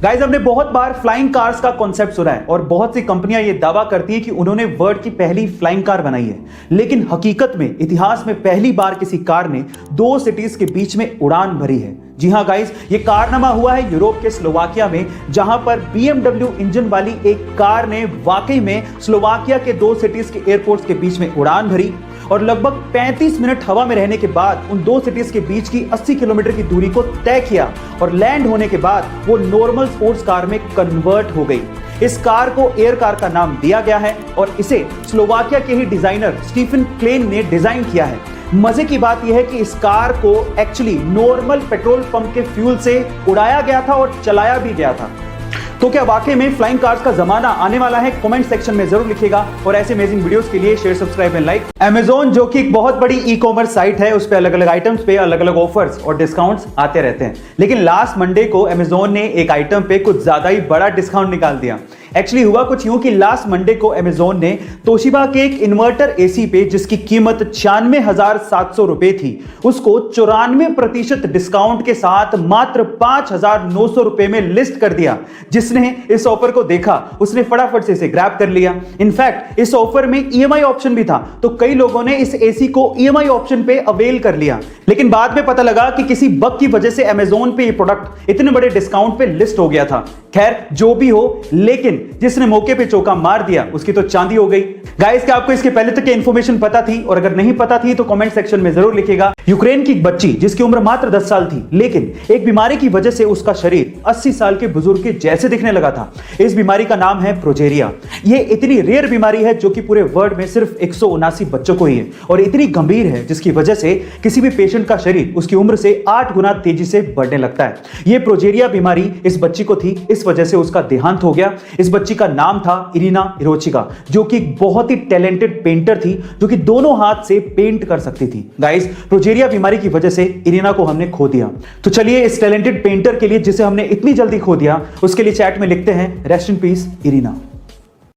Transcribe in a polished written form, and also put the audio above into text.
Guys, हमने बहुत बार flying cars का कॉन्सेप्ट सुना है और बहुत सी कंपनियां ये दावा करती हैं कि उन्होंने वर्ल्ड की पहली फ्लाइंग कार बनाई है। लेकिन हकीकत में इतिहास में पहली बार किसी कार ने दो सिटीज के बीच में उड़ान भरी है। जी हां गाइस, ये कारनामा हुआ है यूरोप के स्लोवाकिया में, जहां पर BMW इंजन वाली एक कार ने वाकई में स्लोवाकिया के दो सिटीज के एयरपोर्ट्स के बीच में उड़ान भरी और लगभग 35 मिनट हवा में रहने के बाद उन दो सिटीज के बीच की 80 किलोमीटर की दूरी को तय किया और लैंड होने के बाद वो नॉर्मल स्पोर्ट्स कार में कन्वर्ट हो गई। इस कार को एयर कार का नाम दिया गया है और इसे स्लोवाकिया के ही डिजाइनर स्टीफन क्लेन ने डिजाइन किया है। मजे की बात यह है कि इस कार को एक्चुअली नॉर्मल पेट्रोल पंप के फ्यूल से उड़ाया गया था और चलाया भी गया था। तो क्या वाकई में फ्लाइंग कार्स का जमाना आने वाला है? कमेंट सेक्शन में जरूर लिखिएगा और ऐसे अमेजिंग वीडियोस के लिए share, subscribe and like. Amazon जो कि एक बहुत बड़ी ई-कॉमर्स साइट है, उस पे अलग अलग आइटम्स पे अलग अलग ऑफर्स और डिस्काउंट्स आते रहते हैं। लेकिन लास्ट मंडे को Amazon ने एक आइटम पे कुछ ज्यादा ही बड़ा डिस्काउंट निकाल दिया। एक्चुअली हुआ कुछ यूं कि लास्ट मंडे को Amazon ने तोशिबा के एक इन्वर्टर एसी पे जिसकी कीमत 96,700 रुपए थी, उसको 94% डिस्काउंट के साथ मात्र 5,900 रुपए में लिस्ट कर दिया। जिसने इस ऑफर को देखा उसने फटाफट से इसे ग्रैब कर लिया। इनफैक्ट इस ऑफर में EMI ऑप्शन भी था, तो कई लोगों ने इस एसी को EMI ऑप्शन पे अवेल कर लिया। लेकिन बाद में पता लगा कि किसी बग की वजह से Amazon पे ये प्रोडक्ट इतने बड़े डिस्काउंट पे लिस्ट हो गया था। खैर जो भी हो, लेकिन जिसने मौके पे चौका मार दिया उसकी तो चांदी हो गई। गाइस, क्या आपको इसके पहले तक इंफॉर्मेशन पता थी? और अगर नहीं पता थी तो कमेंट सेक्शन में जरूर लिखिएगा। यूक्रेन की एक बच्ची जिसकी उम्र मात्र 10 साल थी, लेकिन एक बीमारी की वजह से उसका शरीर 80 साल के बुजुर्ग के जैसे दिखने लगा था। इस बीमारी का नाम है प्रोजेरिया। यह इतनी रेयर बीमारी है जो कि पूरे वर्ल्ड में सिर्फ 179 बच्चों को ही है और इतनी गंभीर है जिसकी वजह से किसी भी पेशेंट का शरीर उसकी उम्र से 8 गुना तेजी से बढ़ने लगता है। यह प्रोजेरिया बीमारी इस बच्ची को थी, इस वजह से उसका देहांत हो गया। इस बच्ची का नाम था इरिना इरोचिका, जो कि एक बहुत ही टैलेंटेड पेंटर थी, जो कि दोनों हाथ से पेंट कर सकती थी। गाइस, प्रोजेरिया बीमारी की वजह से इरिना को हमने खो दिया। तो चलिए इस टैलेंटेड पेंटर के लिए, जिसे हमने इतनी जल्दी खो दिया, उसके लिए चैट में लिखते हैं रेस्ट इन पीस इरिना।